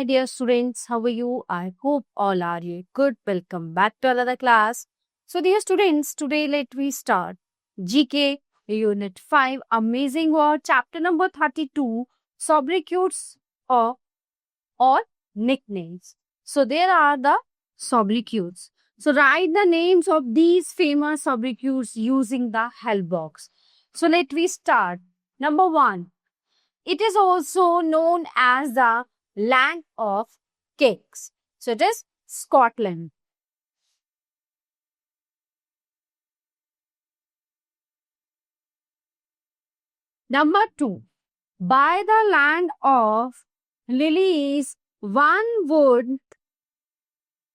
my dear students. How are you? I hope all are good. Welcome back to another class. So, dear students, today let we start GK Unit 5 Amazing Word Chapter number 32 Sobriquets or Nicknames. So, there are the sobriquets. So, write the names of these famous sobriquets using the help box. So, let we start. Number 1. It is also known as the land of cakes. So it is Scotland. Number 2. By the land of lilies, one would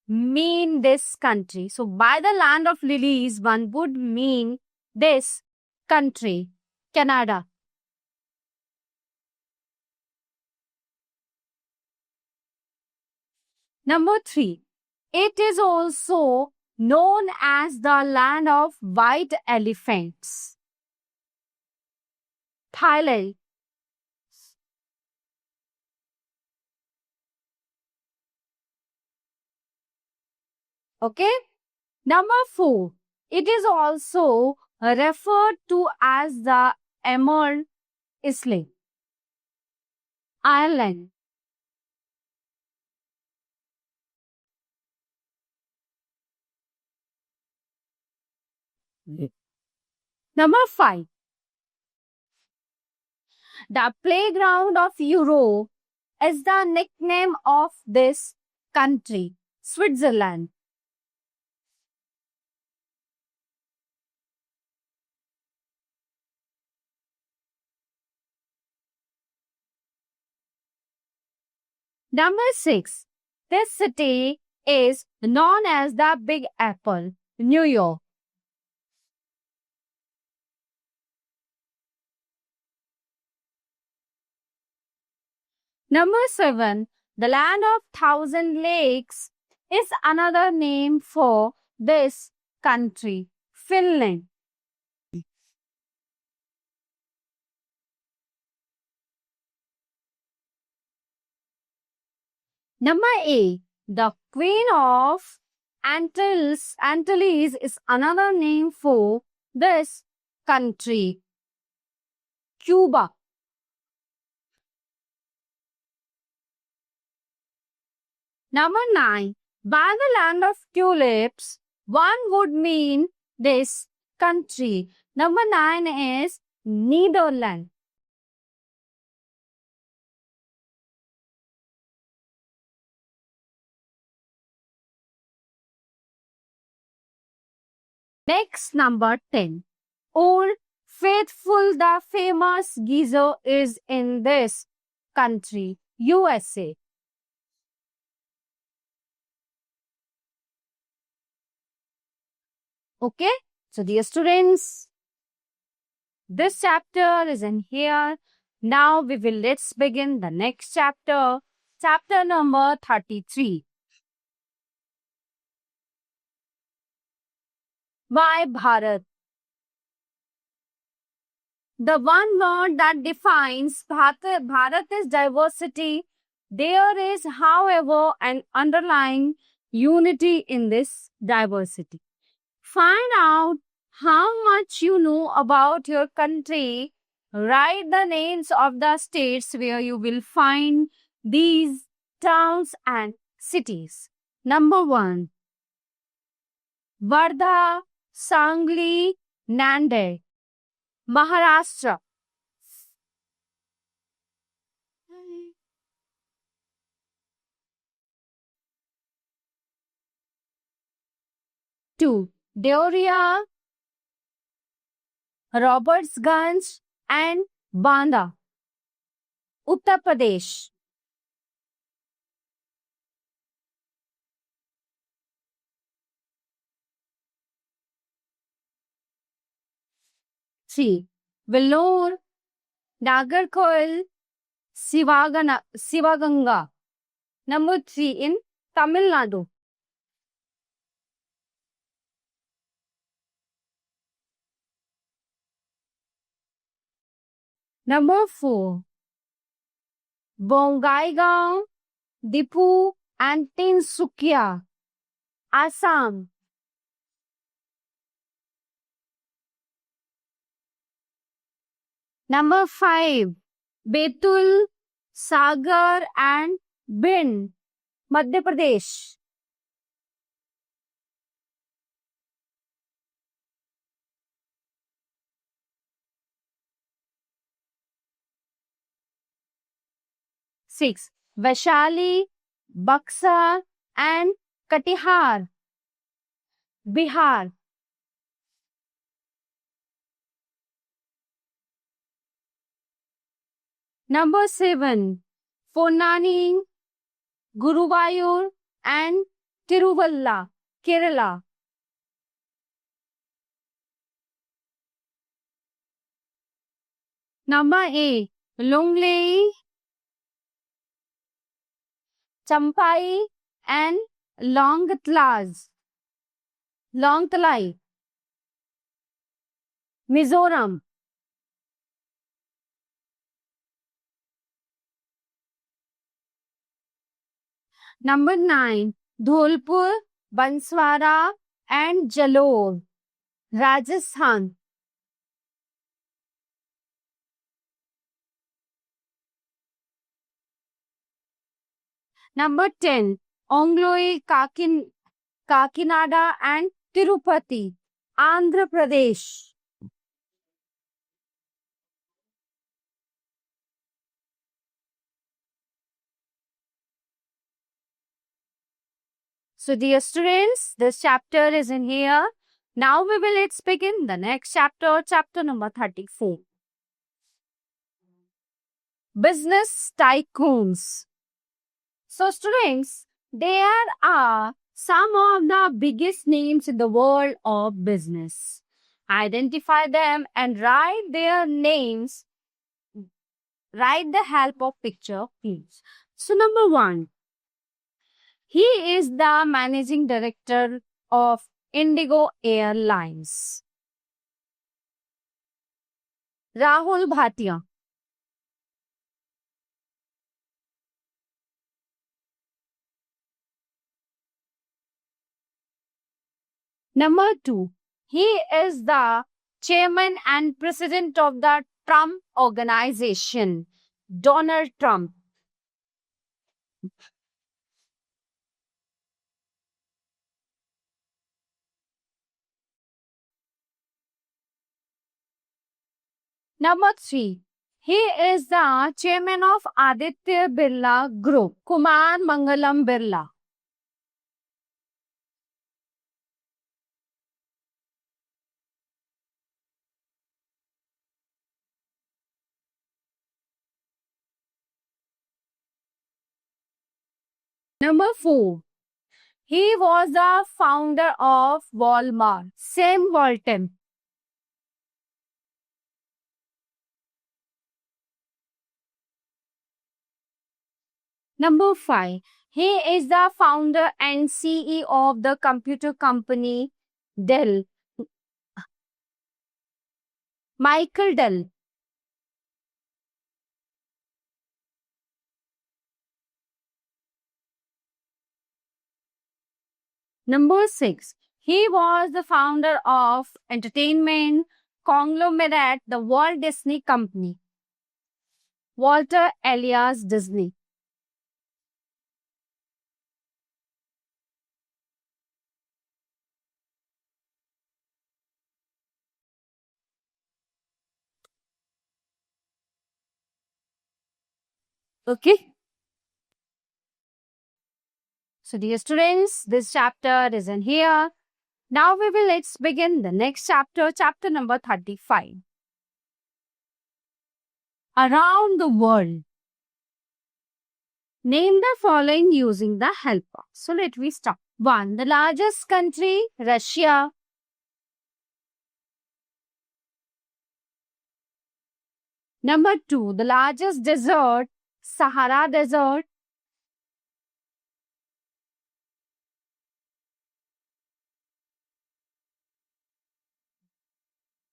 mean this country. So by the land of lilies, one would mean this country, Canada. Number 3. It is also known as the land of white elephants, Thailand. Okay. Number 4. It is also referred to as the Emerald Isle, Ireland. Number 5. The playground of Europe is the nickname of this country, Switzerland. Number 6. This city is known as the Big Apple, New York. Number 7. The land of thousand lakes is another name for this country, Finland. Number 8. The Queen of Antilles is another name for this country, Cuba. Number 9. By the land of tulips, one would mean this country. Number 9 is Netherlands. Next, number 10. Old Faithful, the famous geezer, is in this country, USA. Okay, so dear students, this chapter is in here. Now let's begin the next chapter, chapter number 33. Why Bharat? The one word that defines Bharat's diversity, there is, however, an underlying unity in this diversity. Find out how much you know about your country. Write the names of the states where you will find these towns and cities. Number 1. Wardha, Sangli, Nanded, Maharashtra. 2. Deoria, Robertsganj and Banda, Uttar Pradesh. 3. Vellore, Nagarkoil, Sivaganga. Number 3 in Tamil Nadu. Number 4. Bongaigaon, Dipu and Tinsukia, Assam. Number 5, Betul, Sagar and Bin, Madhya Pradesh. Six, Vaishali, Buxar and Katihar, Bihar. Number 7, Ponani, Guruvayur and Tiruvalla, Kerala. Number 8, Longlei, Champai and Longtalai, Mizoram. Number 9, Dholpur, Banswara and Jalore, Rajasthan. Number 10, Ongloi, Kakinada and Tirupati, Andhra Pradesh. So dear students, this chapter is in here. Now let's begin the next chapter, chapter number 34. Business tycoons. So students, there are some of the biggest names in the world of business. Identify them and write their names. Write the help of picture, please. So number 1, he is the managing director of Indigo Airlines, Rahul Bhatia. Number 2, he is the chairman and president of the Trump Organization, Donald Trump. Number 3, he is the chairman of Aditya Birla Group, Kumar Mangalam Birla. Number 4, he was the founder of Walmart, Sam Walton. Number 5, he is the founder and CEO of the computer company Dell, Michael Dell. Number 6, he was the founder of entertainment conglomerate, the Walt Disney Company, Walter alias Disney. Okay. So dear students, this chapter is in here. Now let's begin the next chapter, chapter number 35. Around the world. Name the following using the helper. So let me start. 1, the largest country, Russia. Number 2, the largest desert, Sahara Desert.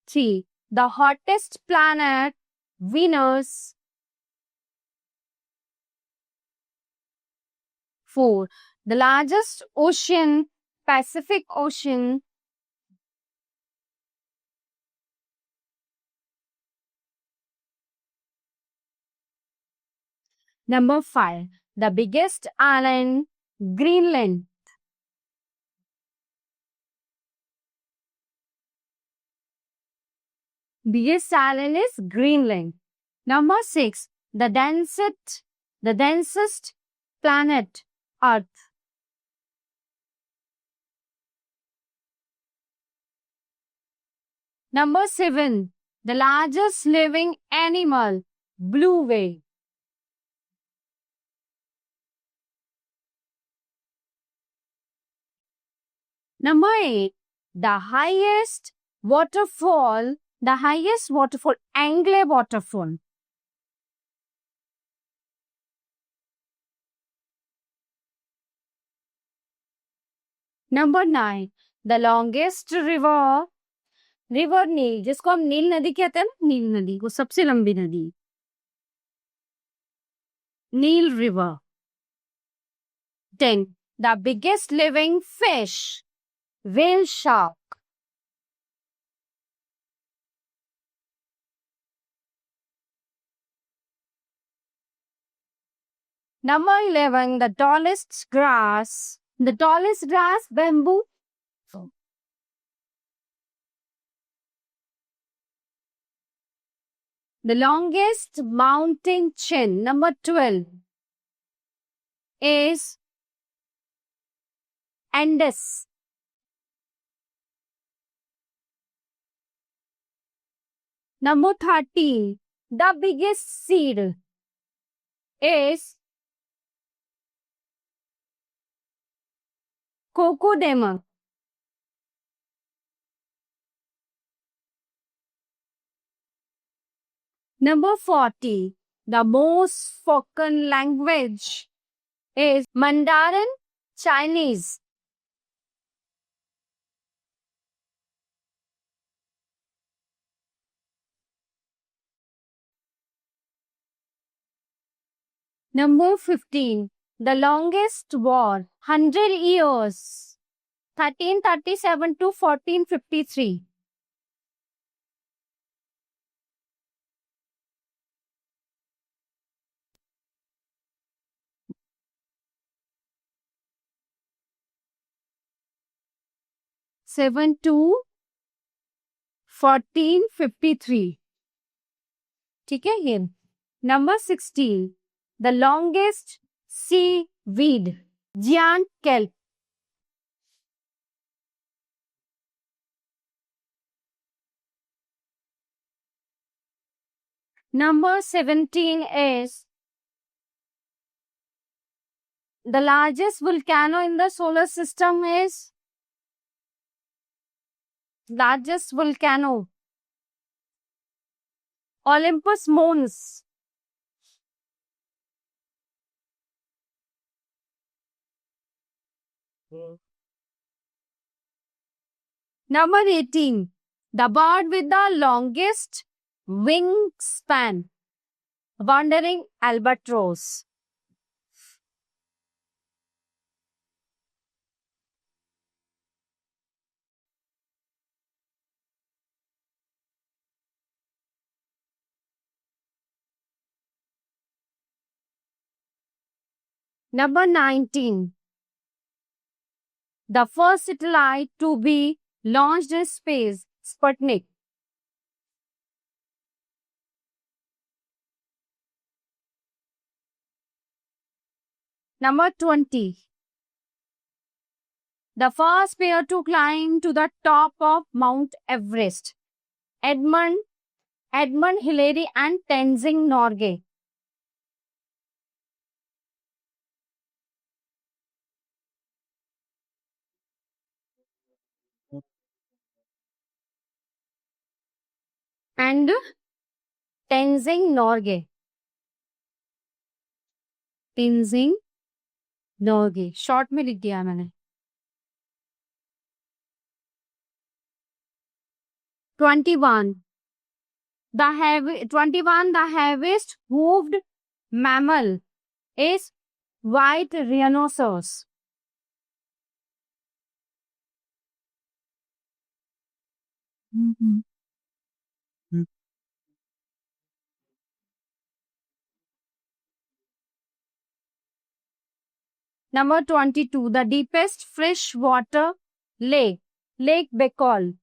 Three, the hottest planet, Venus. 4. The largest ocean, Pacific Ocean. Number 5. The biggest island, Greenland. Biggest island is Greenland. Number 6. The densest planet, Earth. Number 7. The largest living animal, blue whale. Number 8. The highest waterfall, Anglais waterfall. Number 9. The longest river, नील, जिसको हम नील नदी कहते हैं ना, नील नदी, वो सबसे लंबी नदी, नील river. 10. The biggest living fish, whale shark. Number 11. The tallest grass, bamboo. The longest mountain chain, number 12, is Andes. Number 13, the biggest seed is Cocodamol. Number 40, the most spoken language is Mandarin Chinese. Number 15, the longest war, 100 years, 1337 to 1453. to 1453. ठीक है ये. Number 16, the longest seaweed, giant kelp. Number 17 is the largest volcano in the solar system is Olympus Mons. Number 18, the bird with the longest wingspan, wandering albatross. Number 19, the first satellite to be launched in space, Sputnik. Number 20, the first pair to climb to the top of Mount Everest, Edmund Hillary and Tenzing Norgay. And Tenzing Norgay. Short में लिख दिया मैंने. 21, the heaviest hoofed mammal is white rhinoceros. Number 22, the deepest freshwater lake, Lake Baikal.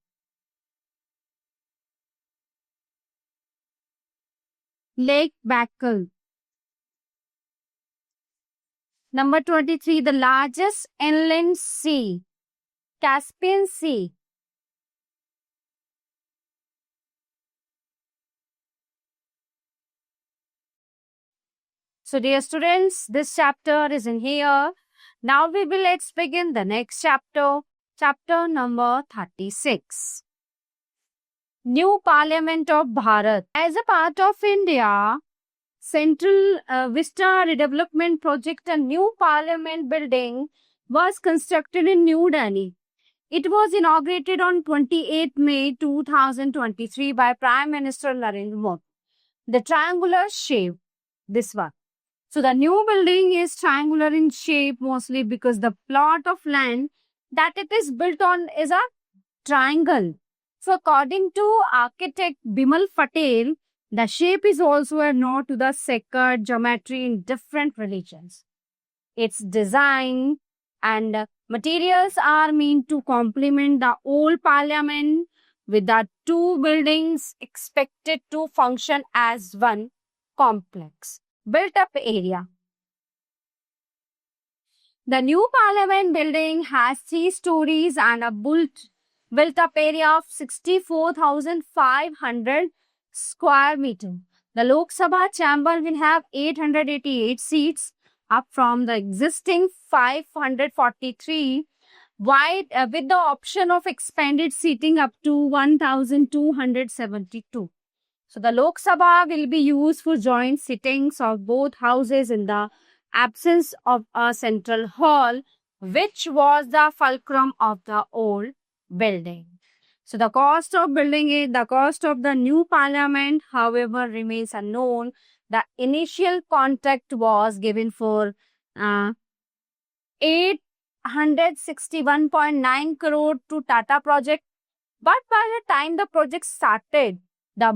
Lake Baikal. Number 23, the largest inland sea, Caspian Sea. So, dear students, this chapter is in here. Now let's begin the next chapter, chapter number 36. New Parliament of Bharat. As a part of India, Central Vista Redevelopment Project, a new parliament building was constructed in New Delhi. It was inaugurated on 28 May 2023 by Prime Minister Narendra Modi. The triangular shape, this one. So the new building is triangular in shape mostly because the plot of land that it is built on is a triangle. So according to architect Bimal Patel, the shape is also a nod to the sacred geometry in different religions. Its design and materials are meant to complement the old parliament, with the two buildings expected to function as one complex built up area. The new parliament building has 3 stories and a built up area of 64,500 square meter. The Lok Sabha chamber will have 888 seats, up from the existing 543, wide with the option of expanded seating up to 1,272. So the Lok Sabha will be used for joint sittings of both houses in the absence of a central hall, which was the fulcrum of the old building. So the cost of the new parliament, however, remains unknown. The initial contract was given for 861.9 crore to Tata Project, but by the time the project started, the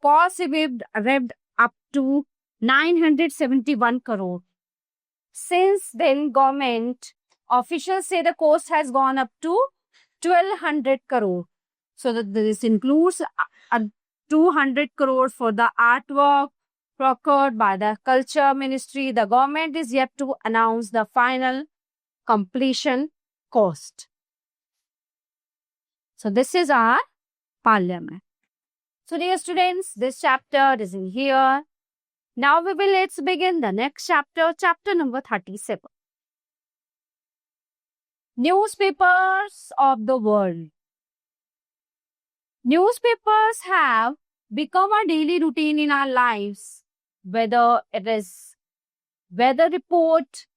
cost revved up to 971 crore. Since then, government officials say the cost has gone up to 1200 crore. So that this includes 200 crore for the artwork procured by the Culture Ministry. The government is yet to announce the final completion cost. So this is our parliament. So dear students, this chapter is in here. Now let's begin the next chapter, chapter number 37. Newspapers of the world. Newspapers have become a daily routine in our lives, whether it is weather report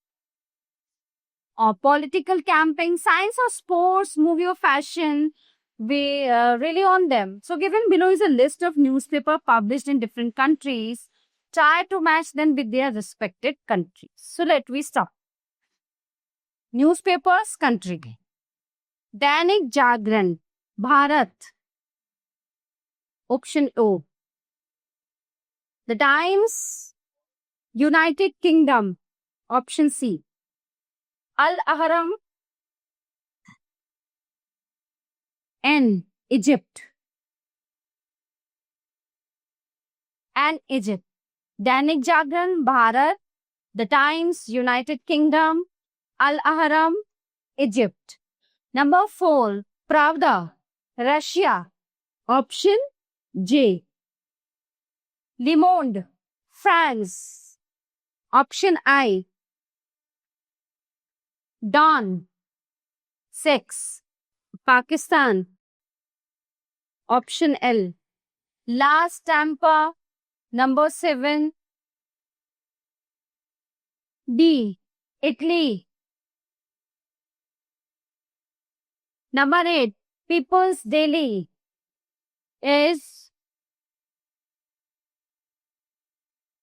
or political campaign, science or sports, movie or fashion, we rely on them. So given below is a list of newspapers published in different countries. Try to match them with their respected countries. So let me start. Newspapers country. Dainik Jagran, Bharat. Option O. The Times, United Kingdom. Option C. Al Ahram, and Egypt. And Egypt. Dainik Jagran, Bharat. The Times, United Kingdom. Al Ahram, Egypt. Number 4. Pravda, Russia. Option J. Le Monde, France. Option I. Dawn, 6. Pakistan. Option L. La Stampa, number 7. D. Italy. Number 8. People's Daily is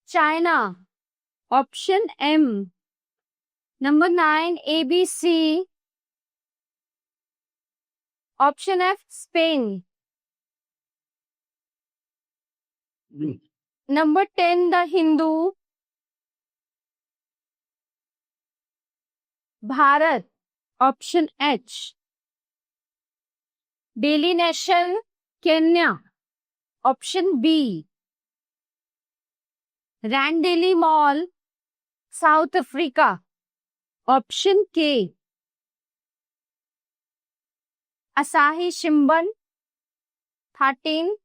China. Option M. Number 9, ABC. Option F, Spain. Number 10, The Hindu. Bharat. Option H. Daily Nation, Kenya. Option B. Rand Daily Mall, South Africa. Option K. Asahi Shimbun, 13.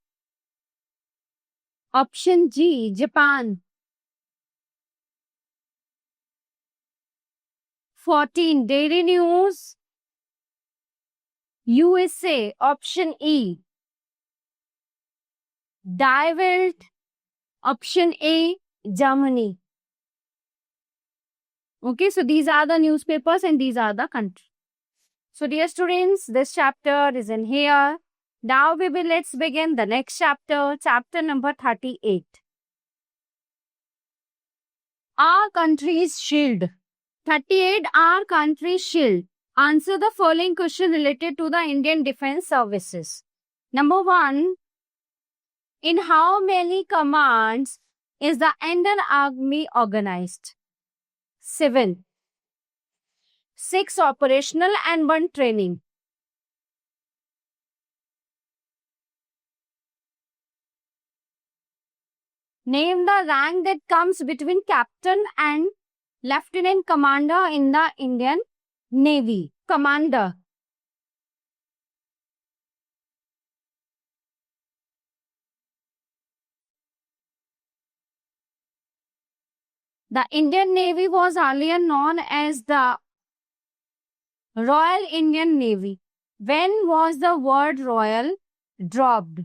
Option G, Japan. 14, Daily News, USA. Option E. Die Welt. Option A, Germany. Okay, so these are the newspapers and these are the countries. So dear students, this chapter is in here. Now let's begin the next chapter, chapter number 38. Our country's shield. 38, our country's shield. Answer the following question related to the Indian Defense Services. Number 1, in how many commands is the Indian Army organized? 7. 6 operational and 1 training. Name the rank that comes between captain and lieutenant commander in the Indian Navy. Commander. The Indian Navy was earlier known as the Royal Indian Navy. When was the word royal dropped?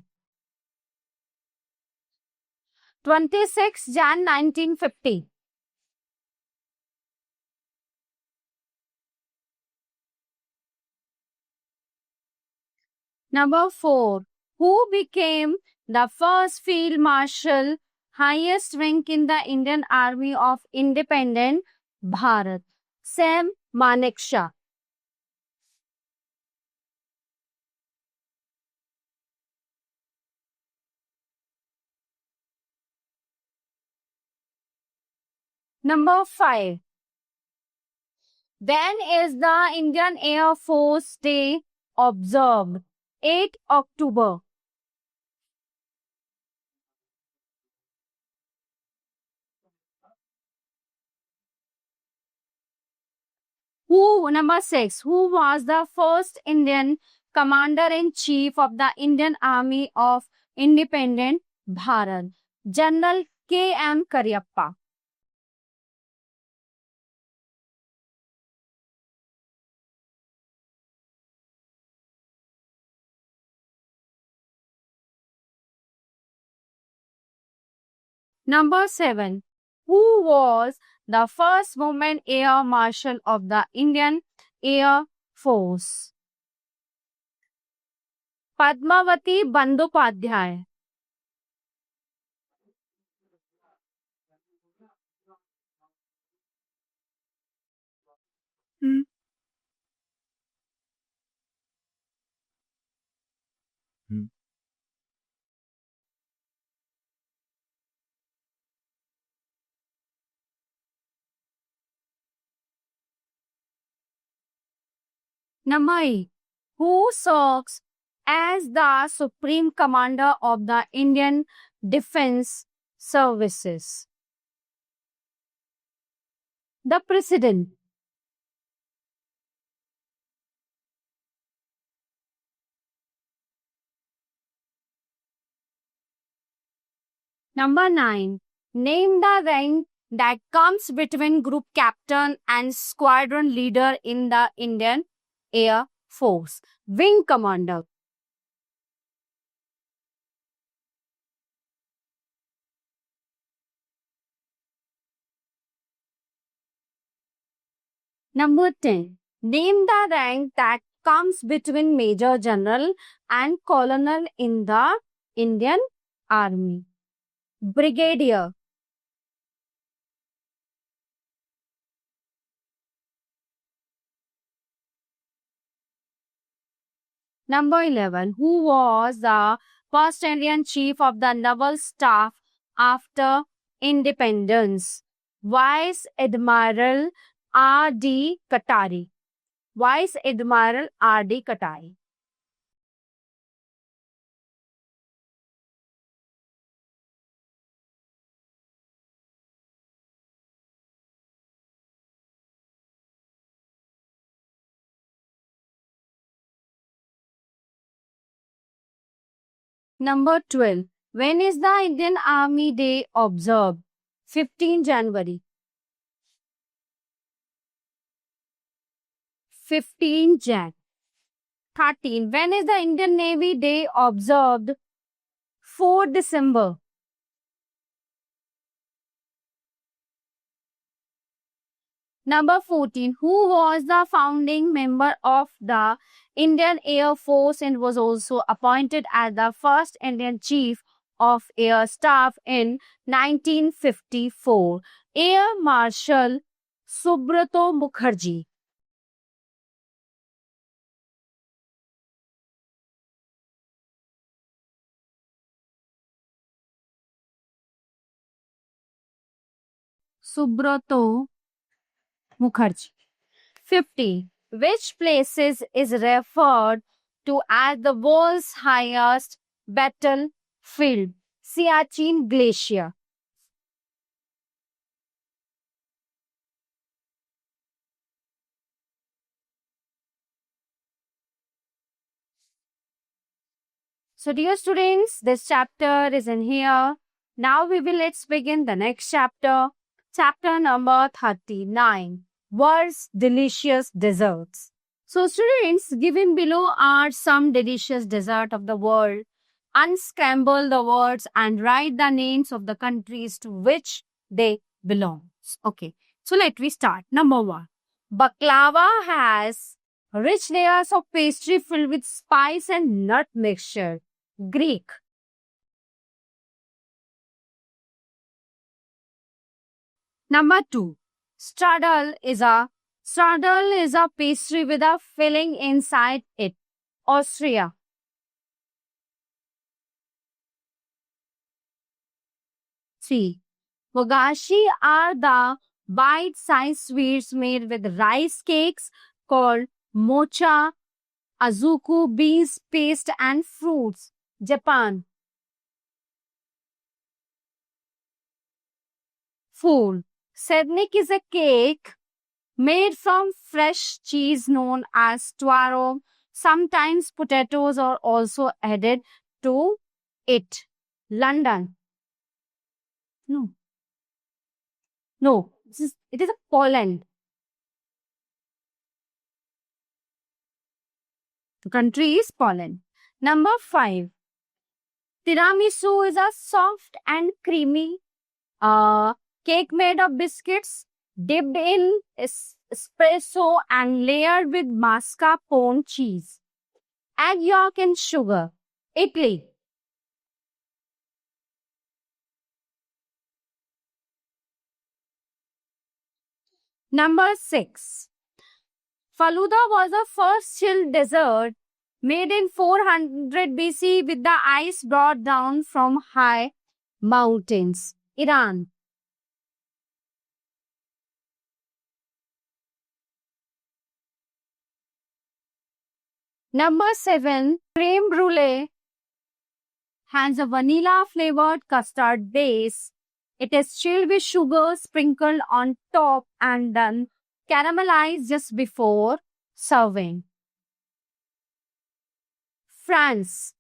26 Jan 1950. Number 4. Who became the first Field Marshal, highest rank in the Indian Army of Independent Bharat? Sam Manekshaw. Number 5. When is the Indian Air Force Day observed? 8 October. Number 6. Who was the first Indian Commander-in-Chief of the Indian Army of Independent Bharat? General K.M. Cariappa. Number 7. Who was the first woman Air Marshal of the Indian Air Force? Padmavati Bandyopadhyay. Number 8. Who serves as the Supreme Commander of the Indian Defense Services? The President. Number 9. Name the rank that comes between Group Captain and Squadron Leader in the Indian Air Force. Wing Commander. Number 10. Name the rank that comes between Major General and Colonel in the Indian Army. Brigadier. Number 11. Who was the first Indian chief of the naval staff after independence? Vice Admiral R.D. Katari. Vice Admiral R.D. Katari. Number 12. When is the Indian Army Day observed? 15 January. 15 Jan. 13. When is the Indian Navy Day observed? 4 December. Number 14. Who was the founding member of the Indian Air Force and was also appointed as the first Indian Chief of Air Staff in 1954? Air Marshal Subrato Mukherjee. Subrato Mukherjee. 50. Which places is referred to as the world's highest battlefield? Siachen Glacier. So dear students, this chapter is in here. Now let's begin the next chapter. Chapter number 39. World's delicious desserts. So students, given below are some delicious dessert of the world. Unscramble the words and write the names of the countries to which they belong. Okay, so let me start. Number 1. Baklava has rich layers of pastry filled with spice and nut mixture. Greek. Number 2. Strudel is a pastry with a filling inside it. Austria. Three. Wagashi are the bite-sized sweets made with rice cakes called mocha, azuku, beans, paste, and fruits. Japan. 4. Sednik is a cake made from fresh cheese known as twarob. Sometimes potatoes are also added to it. London. No. It is a Poland. The country is Poland. Number 5. Tiramisu is a soft and creamy cake made of biscuits dipped in espresso and layered with mascarpone cheese, egg yolk and sugar. Italy. Number 6. Faluda was the first chilled dessert made in 400 BC with the ice brought down from high mountains. Iran. Number 7. Creme brulee has a vanilla flavored custard base. It is chilled with sugar sprinkled on top and then caramelized just before serving. France.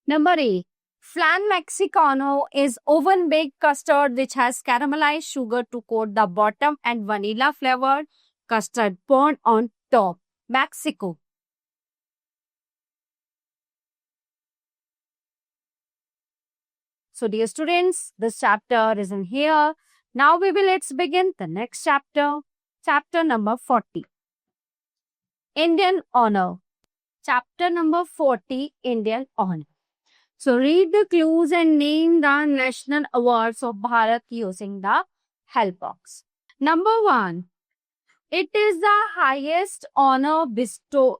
Number 8. Flan Mexicano is oven-baked custard which has caramelized sugar to coat the bottom and vanilla-flavored custard poured on top. Mexico. So dear students, this chapter is in here. Now let's begin the next chapter. Chapter number 40. Indian Honor. Chapter number 40, Indian Honor. So read the clues and name the national awards of Bharat using the help box. Number 1. It is the highest honor bestowed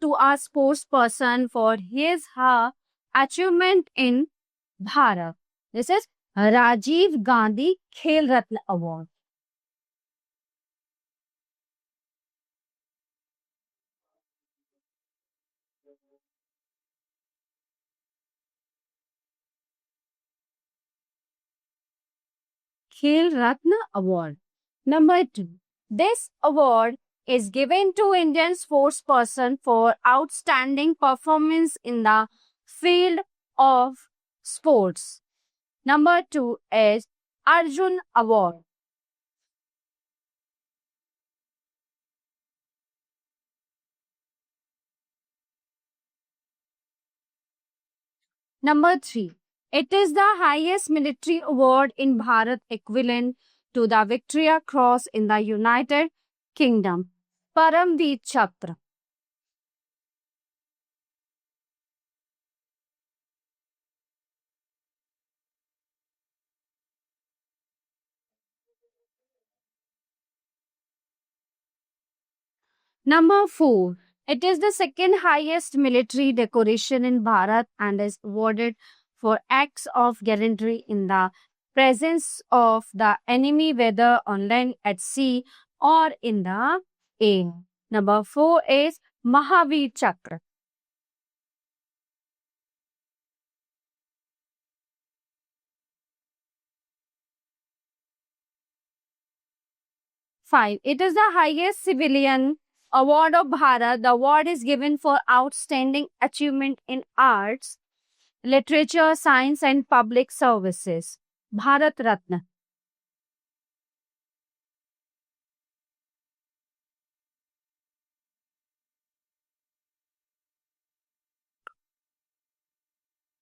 to a sports person for his her achievement in Bharat. This is Rajiv Gandhi Khel Ratna Award. Khel Ratna Award. Number 2. This award is given to Indian sports person for outstanding performance in the field of sports. Number 2 is Arjun Award. Number 3. It is the highest military award in Bharat equivalent to the Victoria Cross in the United Kingdom. Paramveer Chakra. Number 4. It is the second highest military decoration in Bharat and is awarded for acts of gallantry in the presence of the enemy, whether on land, at sea, or in the air. Number 4 is Mahavir Chakra. 5. It is the highest civilian award of Bharat. The award is given for outstanding achievement in arts, literature, science, and public services. Bharat Ratna.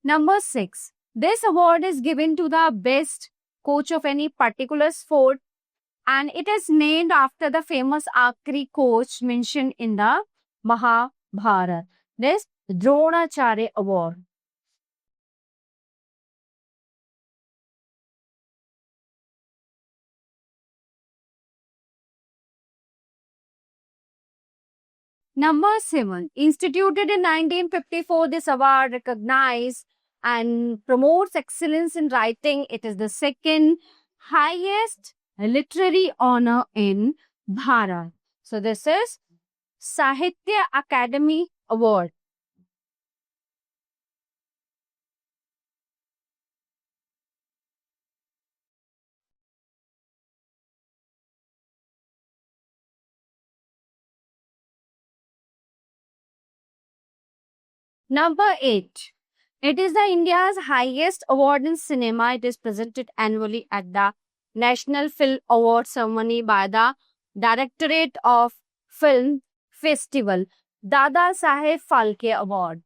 Number 6. This award is given to the best coach of any particular sport, and it is named after the famous archery coach mentioned in the Mahabharata. This Dronacharya Award. Number 7. Instituted in 1954, this award recognizes and promotes excellence in writing. It is the second highest literary honor in Bharat. So this is Sahitya Academy Award. Number 8. It is the India's highest award in cinema. It is presented annually at the National Film Award ceremony by the Directorate of Film Festival, Dada Saheb Phalke Award.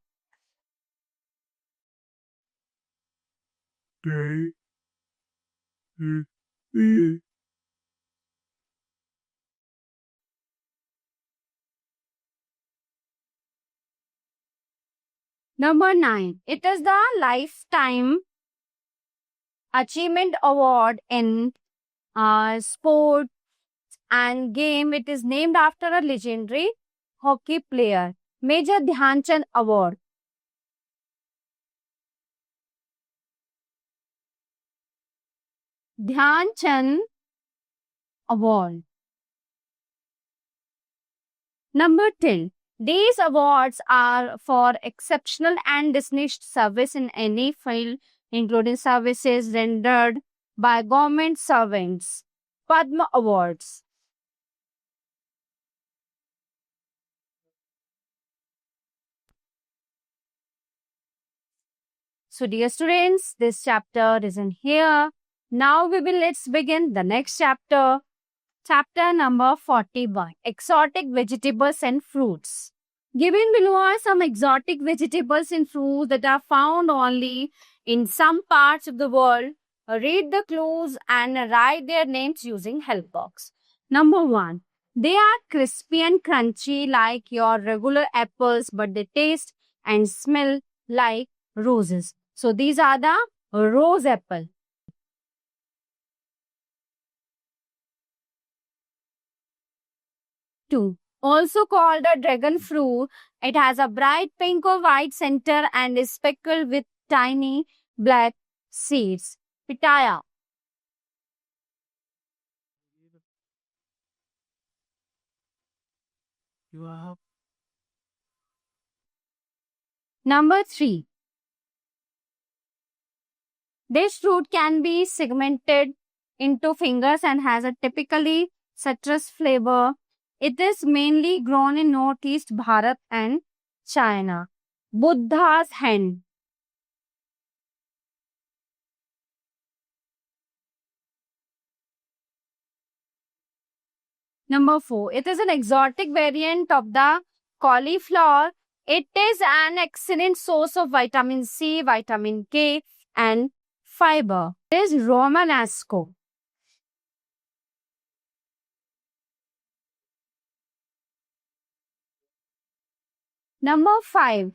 Number 9. It is the Lifetime Achievement Award in sport and game. It is named after a legendary hockey player, Major Dhyan Chand Award. Dhyan Chand Award. Number 10. These awards are for exceptional and distinguished service in any field, including services rendered by government servants. Padma Awards. So dear students, this chapter is in here. Now let's begin the next chapter. Chapter number 41. Exotic vegetables and fruits. Given below are some exotic vegetables and fruits that are found only in some parts of the world. Read the clues and write their names using help box. Number 1. They are crispy and crunchy like your regular apples, but they taste and smell like roses. So these are the rose apple. 2. Also called a dragon fruit, it has a bright pink or white center and is speckled with tiny black seeds. Pitaya. You have Number 3. This fruit can be segmented into fingers and has a typically citrus flavor. It is mainly grown in northeast Bharat and China. Buddha's hand. Number 4. It is an exotic variant of the cauliflower. It is an excellent source of vitamin C, vitamin K, and fiber. It is Romanesco. Number 5.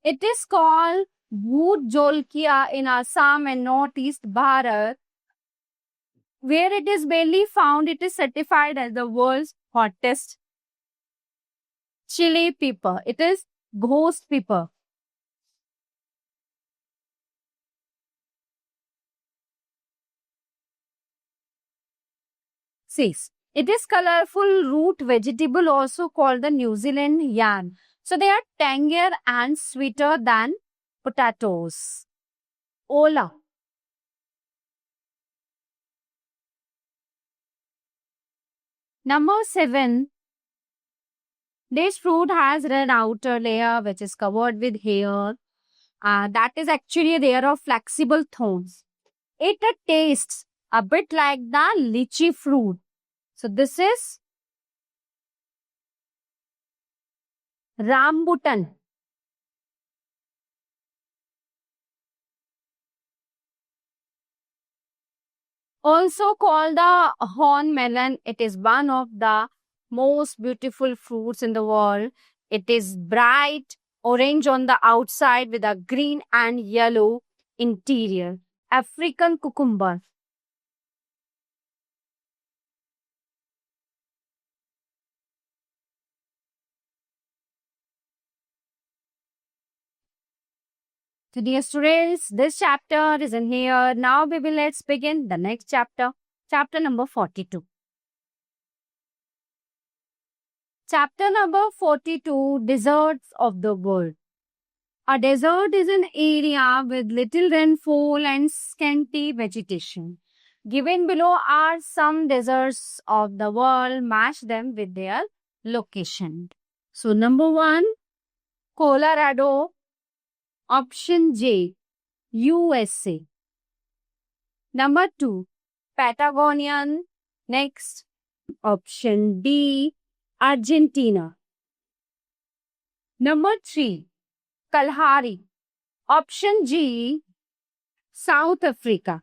It is called Bhoot Jolkia in Assam and northeast Bharat. Where it is barely found, it is certified as the world's hottest chili pepper. It is ghost pepper. Six. It is colorful root vegetable also called the New Zealand yam. So they are tangier and sweeter than potatoes. Ola. Number 7. This fruit has red outer layer which is covered with hair. That is actually there of flexible thorns. It tastes a bit like the lychee fruit. So this is rambutan. Also called the horn melon, it is one of the most beautiful fruits in the world. It is bright orange on the outside with a green and yellow interior. African cucumber. So dear students, this chapter is in here. Now baby, let's begin the next chapter. Chapter number 42. Chapter number 42, Deserts of the World. A desert is an area with little rainfall and scanty vegetation. Given below are some deserts of the world. Match them with their location. So number 1, Colorado. Option J, USA. Number 2, Patagonian. Next, option D, Argentina. Number 3, Kalahari. Option G, South Africa.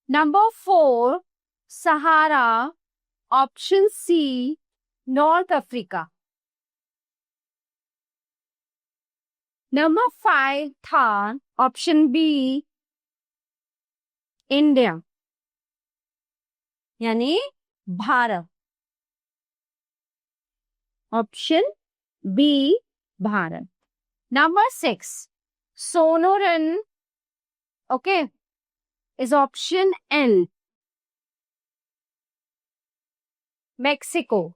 Number 4, Sahara. Option C, North Africa. Number 5, Thar. Option B, India. यानी Bharat. Option B, Bharat. Number 6, Sonoran. Okay, is option N, Mexico.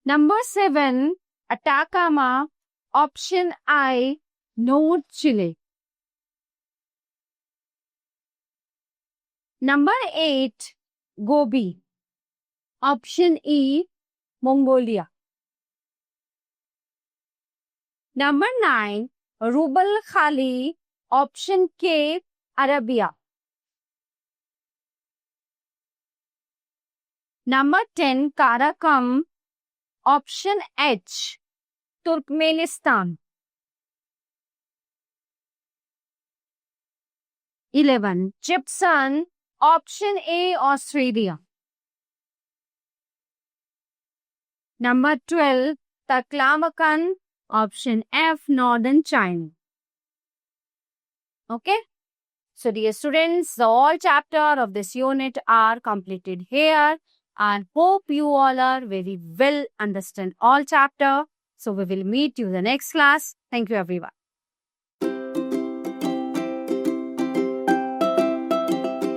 Number 7, Atacama. Option I, North Chile. Number 8, Gobi. Option E, Mongolia. Number 9, Rubal Khali. Option K, Arabia. Number 10, Karakum. Option H, Turkmenistan. 11, Gypsum. Option A, Australia. Number 12, Taklamakan. Option F, Northern China. Okay. So dear students, the all chapter of this unit are completed here, and hope you all are very well understand all chapter. So we will meet you in the next class. Thank you everyone.